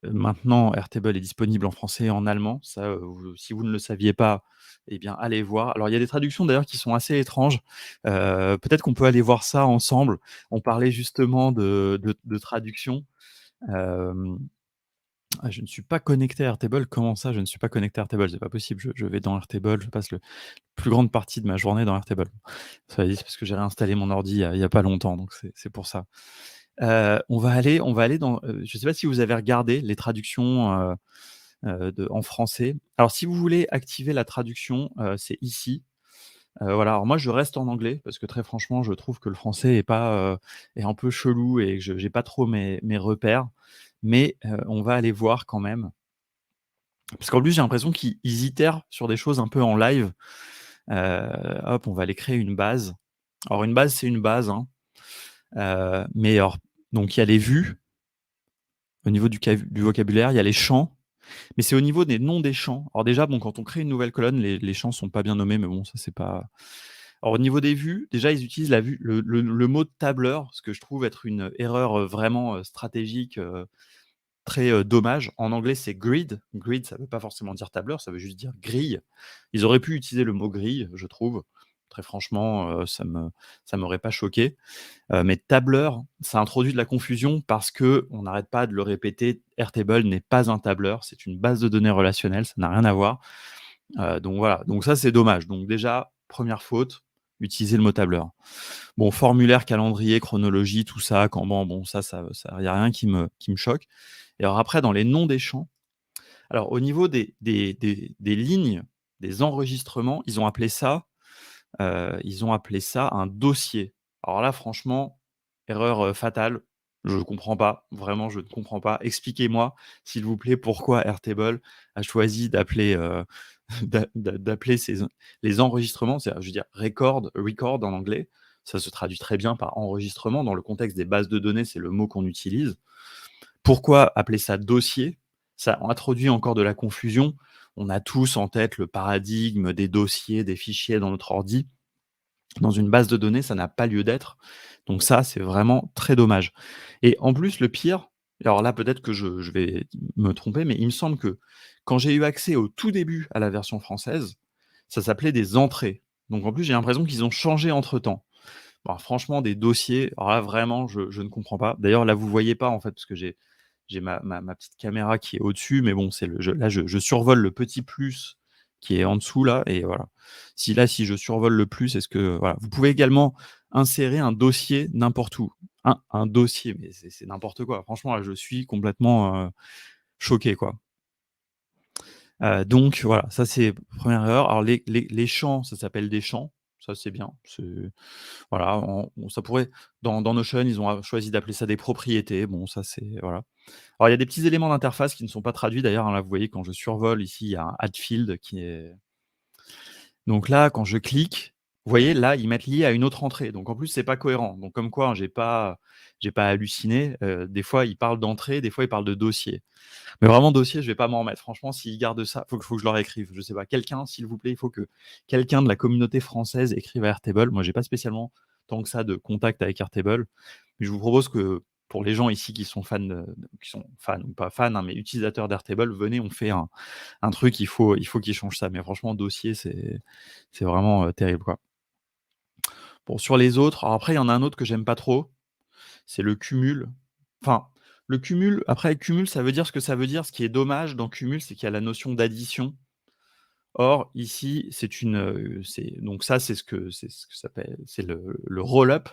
Maintenant, Airtable est disponible en français et en allemand. Ça, si vous ne le saviez pas, eh bien, allez voir. Alors, il y a des traductions d'ailleurs qui sont assez étranges. Peut-être qu'on peut aller voir ça ensemble. On parlait justement de traduction. Hem, je ne suis pas connecté à Airtable. Comment ça, je ne suis pas connecté à Airtable? C'est pas possible. Je vais dans Airtable, je passe le plus grande partie de ma journée dans Airtable. Ça va, c'est parce que j'ai réinstallé mon ordi il y a pas longtemps, donc c'est pour ça. On va aller dans, je ne sais pas si vous avez regardé les traductions, en français. Alors si vous voulez activer la traduction, c'est ici. Voilà, alors moi je reste en anglais parce que très franchement, je trouve que le français est un peu chelou et que je j'ai pas trop mes repères. Mais, on va aller voir quand même. Parce qu'en plus, j'ai l'impression qu'ils itèrent sur des choses un peu en live. Hop, on va aller créer une base. Alors une base, c'est une base, hein, mais alors donc il y a les vues, au niveau du vocabulaire, il y a les champs. Mais c'est au niveau des noms des champs. Alors déjà, bon, quand on crée une nouvelle colonne, les champs sont pas bien nommés, mais bon, ça c'est pas. Alors au niveau des vues, déjà ils utilisent la vue, le mot de tableur, ce que je trouve être une erreur vraiment stratégique, très dommage. En anglais, c'est grid. Grid, ça veut pas forcément dire tableur, ça veut juste dire grille. Ils auraient pu utiliser le mot grille, je trouve. Très franchement, ça m'aurait pas choqué. Mais tableur, ça introduit de la confusion parce que on n'arrête pas de le répéter, Airtable n'est pas un tableur, c'est une base de données relationnelle, ça n'a rien à voir. Donc voilà, donc ça c'est dommage. Donc déjà, première faute, utiliser le mot tableur. Bon, formulaire, calendrier, chronologie, tout ça, Kanban, bon ça y a rien qui me choque. Et alors après dans les noms des champs, alors au niveau des lignes, des enregistrements, ils ont appelé ça un dossier. Alors là, franchement, erreur, fatale. Je ne comprends pas, vraiment, je ne comprends pas. Expliquez-moi, s'il vous plaît, pourquoi Airtable a choisi d'appeler, d'appeler les enregistrements, c'est-à-dire, je veux dire, record en anglais, ça se traduit très bien par enregistrement. Dans le contexte des bases de données, c'est le mot qu'on utilise. Pourquoi appeler ça dossier? Ça introduit encore de la confusion. On a tous en tête le paradigme des dossiers, des fichiers dans notre ordi. Dans une base de données, ça n'a pas lieu d'être. Donc ça, c'est vraiment très dommage. Et en plus, le pire, alors là, peut-être que je vais me tromper, mais il me semble que quand j'ai eu accès au tout début à la version française, ça s'appelait des entrées. Donc en plus, j'ai l'impression qu'ils ont changé entre-temps. Bon, franchement, des dossiers, alors là, vraiment, je ne comprends pas. D'ailleurs, là, vous voyez pas, en fait, parce que j'ai ma petite caméra qui est au-dessus, mais bon, c'est là, je survole le petit plus qui est en dessous, là, et voilà. Si je survole le plus, est-ce que voilà. Vous pouvez également insérer un dossier n'importe où. Un dossier, mais c'est n'importe quoi. Franchement, là, je suis complètement, choqué, quoi. Donc voilà, ça c'est première erreur. Alors les champs, ça s'appelle des champs, ça c'est bien. Voilà, ça pourrait dans Notion, ils ont choisi d'appeler ça des propriétés. Bon, ça c'est voilà. Alors il y a des petits éléments d'interface qui ne sont pas traduits d'ailleurs, hein, là vous voyez quand je survole ici, il y a un add field qui est donc là quand je clique, vous voyez là, ils mettent lié à une autre entrée. Donc en plus c'est pas cohérent. Donc comme quoi, hein, j'ai pas halluciné, des fois ils parlent d'entrée, des fois ils parlent de dossier. Mais vraiment dossier, je vais pas m'en remettre. Franchement, s'ils gardent ça, faut que je leur écrive. Je sais pas, quelqu'un, s'il vous plaît, il faut que quelqu'un de la communauté française écrive à Airtable. Moi, j'ai pas spécialement tant que ça de contact avec Airtable. Mais je vous propose que pour les gens ici qui sont fans, qui sont fans ou pas fans, hein, mais utilisateurs d'Airtable, venez, on fait un truc, il faut qu'ils changent ça. Mais franchement, dossier, c'est vraiment terrible, quoi. Bon, sur les autres, alors après, il y en a un autre que j'aime pas trop, c'est le cumul. Enfin, le cumul, après cumul, ça veut dire ce que ça veut dire. Ce qui est dommage dans cumul, c'est qu'il y a la notion d'addition. Or, ici, c'est donc ça, c'est ce que ça s'appelle, c'est le roll-up.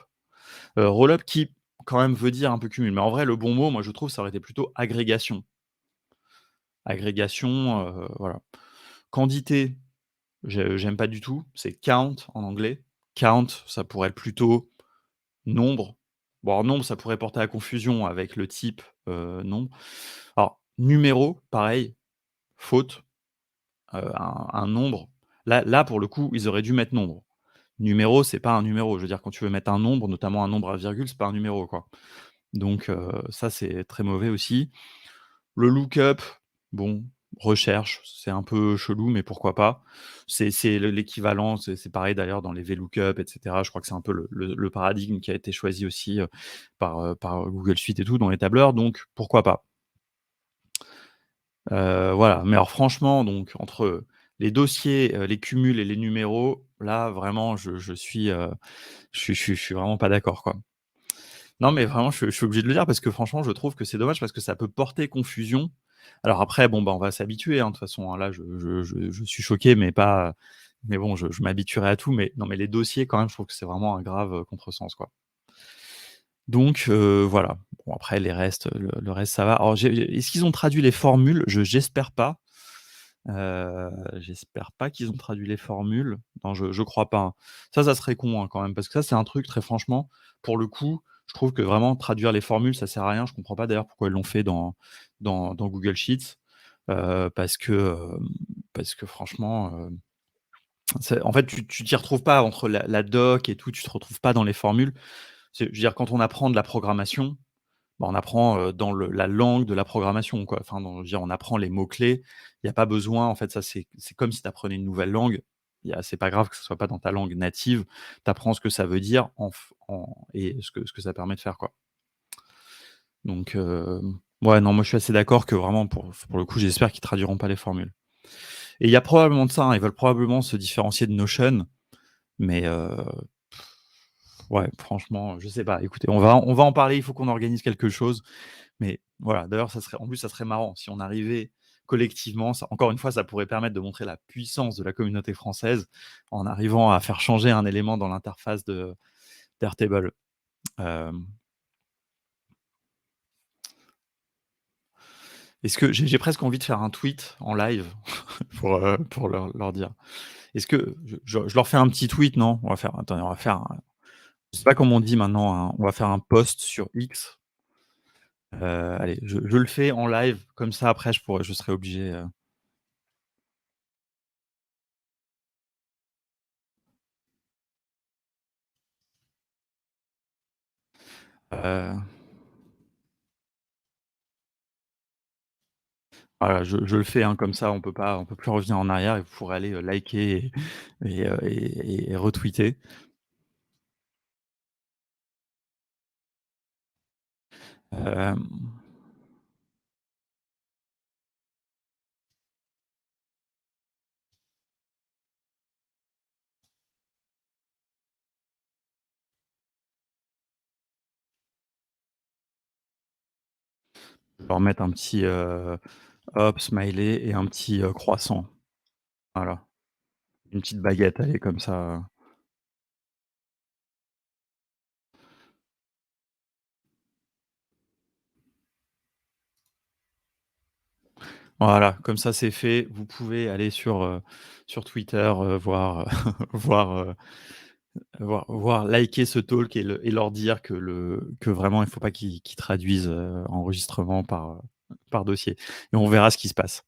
Roll-up qui, quand même, veut dire un peu cumul. Mais en vrai, le bon mot, moi, je trouve, ça aurait été plutôt agrégation. Agrégation, voilà. Quantité, j'aime pas du tout. C'est count en anglais. Count, ça pourrait être plutôt nombre. Bon, alors nombre, ça pourrait porter à confusion avec le type, nombre. Alors numéro, pareil, faute, un nombre. Là, pour le coup, ils auraient dû mettre nombre. Numéro, c'est pas un numéro. Je veux dire, quand tu veux mettre un nombre, notamment un nombre à virgule, c'est pas un numéro, quoi. Donc ça, c'est très mauvais aussi. Le lookup, bon, recherche, c'est un peu chelou, mais pourquoi pas. C'est l'équivalent, c'est pareil d'ailleurs dans les VLOOKUP et cetera. Je crois que c'est un peu le paradigme qui a été choisi aussi, par Google Suite et tout dans les tableurs, donc pourquoi pas. Voilà, mais alors franchement, donc entre les dossiers, les cumuls et les numéros, là vraiment je suis vraiment pas d'accord, quoi. Non, mais vraiment je suis obligé de le dire parce que franchement je trouve que c'est dommage parce que ça peut porter confusion. Alors après bon, bah, on va s'habituer, hein, de toute façon, hein, là je suis choqué mais bon je m'habituerai à tout, mais non, mais les dossiers quand même je trouve que c'est vraiment un grave, contresens, quoi. Donc voilà. Bon après les restes, le reste ça va. Alors est-ce qu'ils ont traduit les formules? J'espère pas. J'espère pas qu'ils ont traduit les formules. Non, je crois pas, hein. Ça serait con, hein, quand même, parce que ça, c'est un truc très franchement, pour le coup, je trouve que vraiment traduire les formules, ça sert à rien. Je comprends pas d'ailleurs pourquoi ils l'ont fait dans Google Sheets, parce que, franchement, c'est en fait, tu t'y retrouves pas entre la doc et tout, tu te retrouves pas dans les formules. Je veux dire, quand on apprend de la programmation, bah, on apprend, dans la langue de la programmation, quoi. Enfin, je veux dire, on apprend les mots-clés. Il y a pas besoin en fait, ça c'est comme si tu apprenais une nouvelle langue. C'est pas grave que ce soit pas dans ta langue native. Tu apprends ce que ça veut dire et ce que ça permet de faire, quoi. Donc, ouais, non, moi je suis assez d'accord que vraiment pour le coup, j'espère qu'ils traduiront pas les formules. Et il y a probablement de ça, hein, ils veulent probablement se différencier de Notion, mais, ouais, franchement, je sais pas. Écoutez, on va en parler, il faut qu'on organise quelque chose. Mais voilà, d'ailleurs, ça serait marrant si on arrivait collectivement, ça encore une fois, ça pourrait permettre de montrer la puissance de la communauté française en arrivant à faire changer un élément dans l'interface d'Airtable. Hem, est-ce que j'ai presque envie de faire un tweet en live pour leur dire. Est-ce que je leur fais un petit tweet, non? On va faire un je sais pas comment on dit maintenant, on va faire un post sur X. Allez, je le fais en live, comme ça après je serai obligé, heu voilà, je le fais, hein, comme ça on peut plus revenir en arrière et vous pourrez aller, liker et retweeter. Hem, je vais leur mettre un petit, hop, smiley et un petit, croissant. Voilà, une petite baguette, allez, comme ça, voilà, comme ça c'est fait. Vous pouvez aller sur Twitter, voir, voir, liker ce talk et leur dire que vraiment il faut pas qu'ils traduisent, enregistrement par dossier et on verra ce qui se passe.